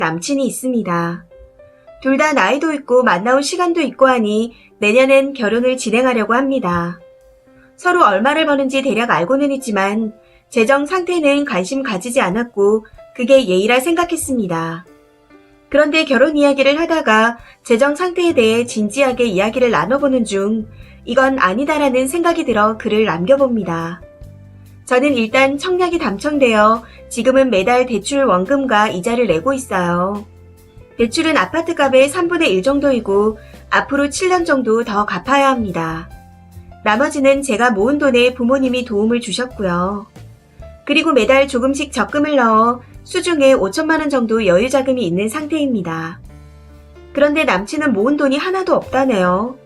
남친이 있습니다. 둘 다 나이도 있고 만나올 시간도 있고 하니 내년엔 결혼을 진행하려고 합니다. 서로 얼마를 버는지 대략 알고는 있지만 재정 상태는 관심 가지지 않았고 그게 예의라 생각했습니다. 그런데 결혼 이야기를 하다가 재정 상태에 대해 진지하게 이야기를 나눠보는 중 이건 아니다라는 생각이 들어 글을 남겨봅니다. 저는 일단 청약이 당첨되어 지금은 매달 대출 원금과 이자를 내고 있어요. 대출은 아파트값의 3분의 1 정도이고 앞으로 7년 정도 더 갚아야 합니다. 나머지는 제가 모은 돈에 부모님이 도움을 주셨고요. 그리고 매달 조금씩 적금을 넣어 수중에 5천만 원 정도 여유 자금이 있는 상태입니다. 그런데 남친은 모은 돈이 하나도 없다네요.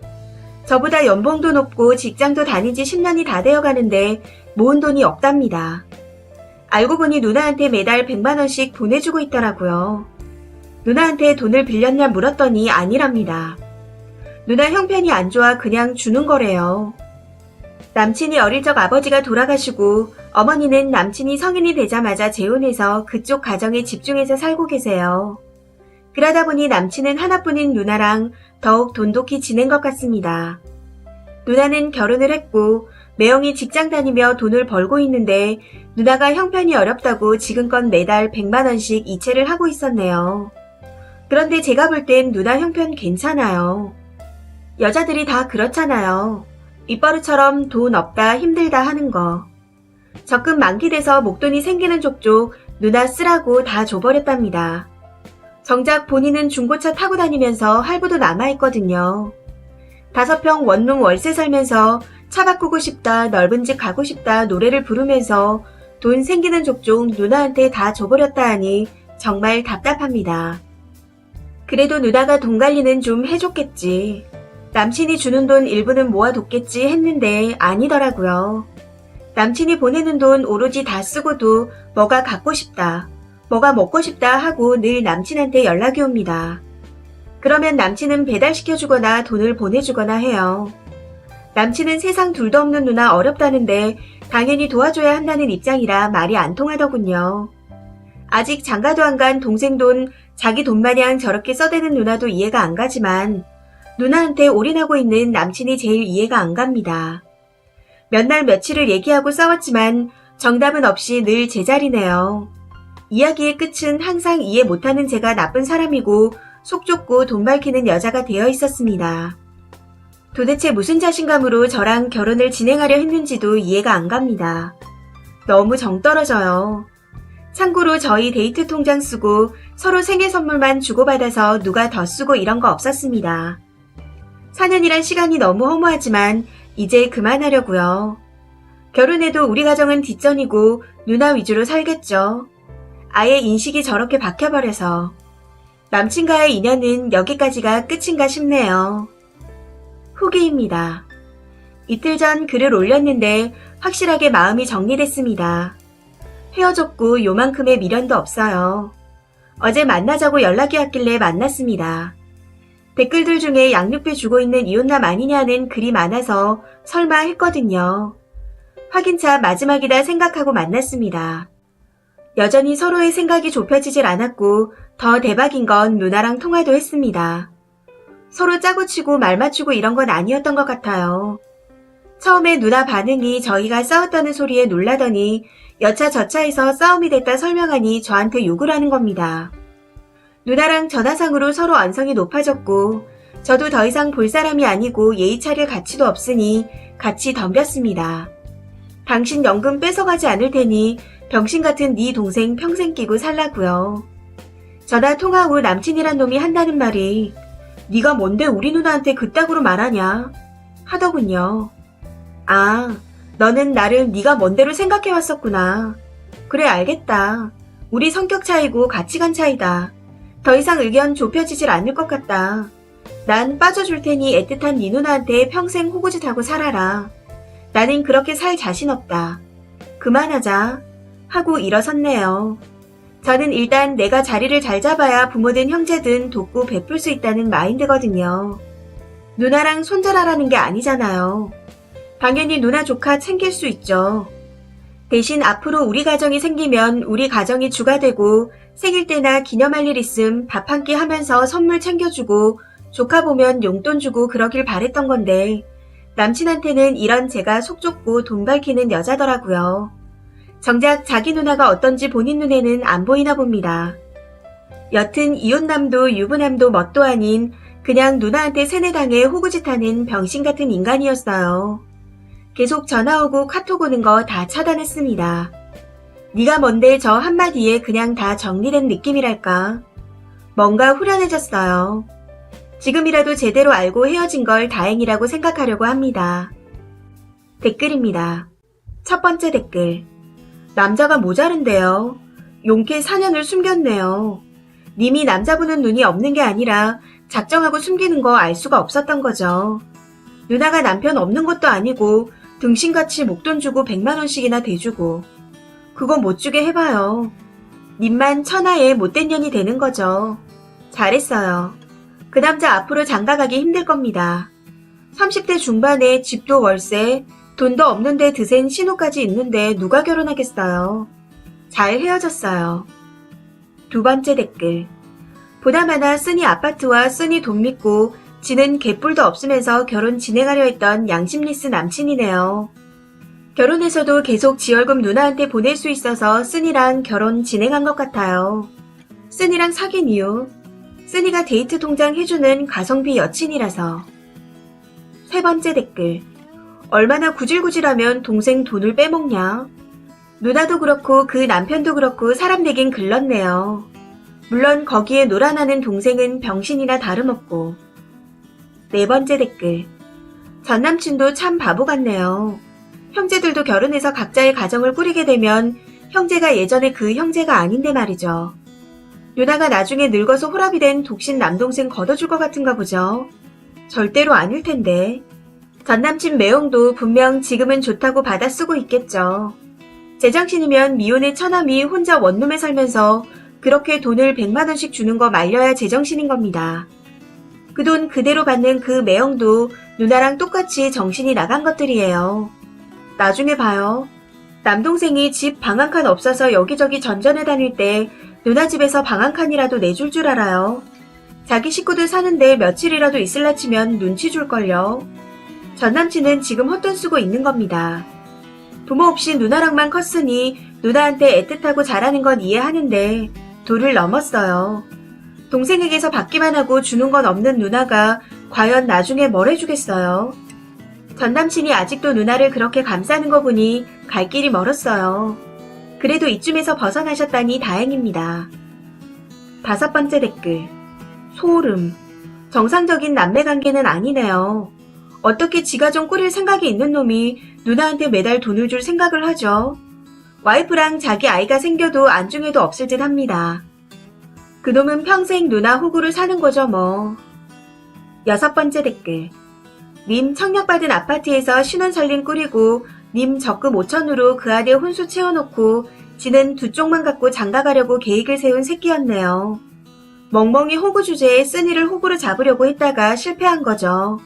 저보다 연봉도 높고 직장도 다닌 지 10년이 다 되어 가는데 모은 돈이 없답니다. 알고 보니 누나한테 매달 100만 원씩 보내주고 있더라고요. 누나한테 돈을 빌렸냐 물었더니 아니랍니다. 누나 형편이 안 좋아 그냥 주는 거래요. 남친이 어릴 적 아버지가 돌아가시고 어머니는 남친이 성인이 되자마자 재혼해서 그쪽 가정에 집중해서 살고 계세요. 그러다 보니 남친은 하나뿐인 누나랑 더욱 돈독히 지낸 것 같습니다. 누나는 결혼을 했고 매형이 직장 다니며 돈을 벌고 있는데 누나가 형편이 어렵다고 지금껏 매달 100만 원씩 이체를 하고 있었네요. 그런데 제가 볼 땐 누나 형편 괜찮아요. 여자들이 다 그렇잖아요. 입버릇처럼 돈 없다 힘들다 하는 거. 적금 만기돼서 목돈이 생기는 족족 누나 쓰라고 다 줘버렸답니다. 정작 본인은 중고차 타고 다니면서 할부도 남아있거든요. 5평 원룸 월세 살면서 차 바꾸고 싶다 넓은 집 가고 싶다 노래를 부르면서 돈 생기는 족족 누나한테 다 줘버렸다 하니 정말 답답합니다. 그래도 누나가 돈 관리는 좀 해줬겠지. 남친이 주는 돈 일부는 모아뒀겠지 했는데 아니더라고요. 남친이 보내는 돈 오로지 다 쓰고도 뭐가 갖고 싶다, 뭐가 먹고 싶다 하고 늘 남친한테 연락이 옵니다. 그러면 남친은 배달시켜주거나 돈을 보내주거나 해요. 남친은 세상 둘도 없는 누나 어렵다는데 당연히 도와줘야 한다는 입장이라 말이 안 통하더군요. 아직 장가도 안 간 동생 돈 자기 돈 마냥 저렇게 써대는 누나도 이해가 안 가지만 누나한테 올인하고 있는 남친이 제일 이해가 안 갑니다. 몇 날 며칠을 얘기하고 싸웠지만 정답은 없이 늘 제자리네요. 이야기의 끝은 항상 이해 못하는 제가 나쁜 사람이고 속 좁고 돈 밝히는 여자가 되어 있었습니다. 도대체 무슨 자신감으로 저랑 결혼을 진행하려 했는지도 이해가 안 갑니다. 너무 정 떨어져요. 참고로 저희 데이트 통장 쓰고 서로 생일 선물만 주고받아서 누가 더 쓰고 이런 거 없었습니다. 4년이란 시간이 너무 허무하지만 이제 그만하려고요. 결혼해도 우리 가정은 뒷전이고 누나 위주로 살겠죠. 아예 인식이 저렇게 박혀버려서. 남친과의 인연은 여기까지가 끝인가 싶네요. 후기입니다. 이틀 전 글을 올렸는데 확실하게 마음이 정리됐습니다. 헤어졌고 요만큼의 미련도 없어요. 어제 만나자고 연락이 왔길래 만났습니다. 댓글들 중에 양육비 주고 있는 이혼남 아니냐는 글이 많아서 설마 했거든요. 확인차 마지막이다 생각하고 만났습니다. 여전히 서로의 생각이 좁혀지질 않았고 더 대박인 건 누나랑 통화도 했습니다. 서로 짜고 치고 말 맞추고 이런 건 아니었던 것 같아요. 처음에 누나 반응이 저희가 싸웠다는 소리에 놀라더니 여차 저차해서 싸움이 됐다 설명하니 저한테 욕을 하는 겁니다. 누나랑 전화상으로 서로 언성이 높아졌고 저도 더 이상 볼 사람이 아니고 예의 차릴 가치도 없으니 같이 덤볐습니다. 당신 연금 뺏어가지 않을 테니 병신 같은 네 동생 평생 끼고 살라고요. 전화 통화 후 남친이란 놈이 한다는 말이 네가 뭔데 우리 누나한테 그따구로 말하냐 하더군요. 아, 너는 나를 네가 뭔대로 생각해왔었구나. 그래 알겠다. 우리 성격 차이고 가치관 차이다. 더 이상 의견 좁혀지질 않을 것 같다. 난 빠져줄 테니 애틋한 네 누나한테 평생 호구짓하고 살아라. 나는 그렇게 살 자신 없다. 그만하자 하고 일어섰네요. 저는 일단 내가 자리를 잘 잡아야 부모든 형제든 돕고 베풀 수 있다는 마인드거든요. 누나랑 손절하라는 게 아니잖아요. 당연히 누나 조카 챙길 수 있죠. 대신 앞으로 우리 가정이 생기면 우리 가정이 주가 되고 생일 때나 기념할 일 있음 밥 한 끼 하면서 선물 챙겨주고 조카 보면 용돈 주고 그러길 바랬던 건데 남친한테는 이런 제가 속 좁고 돈 밝히는 여자더라고요. 정작 자기 누나가 어떤지 본인 눈에는 안 보이나 봅니다. 여튼 이혼남도 유부남도 뭣도 아닌 그냥 누나한테 세뇌당해 호구짓하는 병신 같은 인간이었어요. 계속 전화 오고 카톡 오는 거 다 차단했습니다. 네가 뭔데 저 한마디에 그냥 다 정리된 느낌이랄까. 뭔가 후련해졌어요. 지금이라도 제대로 알고 헤어진 걸 다행이라고 생각하려고 합니다. 댓글입니다. 첫 번째 댓글. 남자가 모자른데요. 용케 4년을 숨겼네요. 님이 남자 보는 눈이 없는 게 아니라 작정하고 숨기는 거 알 수가 없었던 거죠. 누나가 남편 없는 것도 아니고 등신같이 목돈 주고 100만 원씩이나 대주고 그거 못 주게 해봐요. 님만 천하의 못된 년이 되는 거죠. 잘했어요. 그 남자 앞으로 장가가기 힘들 겁니다. 30대 중반에 집도 월세, 돈도 없는데 드센 신호까지 있는데 누가 결혼하겠어요. 잘 헤어졌어요. 두 번째 댓글. 보나마나 쓰니 아파트와 쓰니 돈 믿고 지는 개뿔도 없으면서 결혼 진행하려 했던 양심리스 남친이네요. 결혼해서도 계속 지월금 누나한테 보낼 수 있어서 쓰니랑 결혼 진행한 것 같아요. 쓰니랑 사귄 이유. 쓰니가 데이트 통장 해주는 가성비 여친이라서. 세 번째 댓글. 얼마나 구질구질하면 동생 돈을 빼먹냐. 누나도 그렇고 그 남편도 그렇고 사람 되긴 글렀네요. 물론 거기에 놀아나는 동생은 병신이나 다름없고. 네 번째 댓글. 전 남친도 참 바보 같네요. 형제들도 결혼해서 각자의 가정을 꾸리게 되면 형제가 예전에 그 형제가 아닌데 말이죠. 누나가 나중에 늙어서 호랍이 된 독신 남동생 걷어줄 것 같은가 보죠. 절대로 아닐 텐데. 전 남친 매형도 분명 지금은 좋다고 받아 쓰고 있겠죠. 제정신이면 미혼의 처남이 혼자 원룸에 살면서 그렇게 돈을 100만 원씩 주는 거 말려야 제정신인 겁니다. 그 돈 그대로 받는 그 매형도 누나랑 똑같이 정신이 나간 것들이에요. 나중에 봐요. 남동생이 집 방 한 칸 없어서 여기저기 전전해 다닐 때 누나 집에서 방 한 칸이라도 내줄 줄 알아요. 자기 식구들 사는데 며칠이라도 있을라 치면 눈치 줄걸요. 전 남친은 지금 헛돈 쓰고 있는 겁니다. 부모 없이 누나랑만 컸으니 누나한테 애틋하고 잘하는 건 이해하는데 도를 넘었어요. 동생에게서 받기만 하고 주는 건 없는 누나가 과연 나중에 뭘 해주겠어요. 전 남친이 아직도 누나를 그렇게 감싸는 거 보니 갈 길이 멀었어요. 그래도 이쯤에서 벗어나셨다니 다행입니다. 다섯 번째 댓글. 소름. 정상적인 남매관계는 아니네요. 어떻게 지가 좀 꾸릴 생각이 있는 놈이 누나한테 매달 돈을 줄 생각을 하죠. 와이프랑 자기 아이가 생겨도 안중에도 없을 듯 합니다. 그놈은 평생 누나 호구를 사는 거죠 뭐. 여섯 번째 댓글. 님 청약받은 아파트에서 신혼살림 꾸리고 님 적금 5천으로 그 아들 혼수 채워놓고 지는 두 쪽만 갖고 장가가려고 계획을 세운 새끼였네요. 멍멍이 호구 주제에 쓰니를 호구로 잡으려고 했다가 실패한 거죠.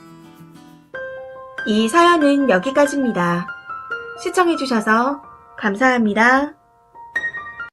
이 사연은 여기까지입니다. 시청해주셔서 감사합니다.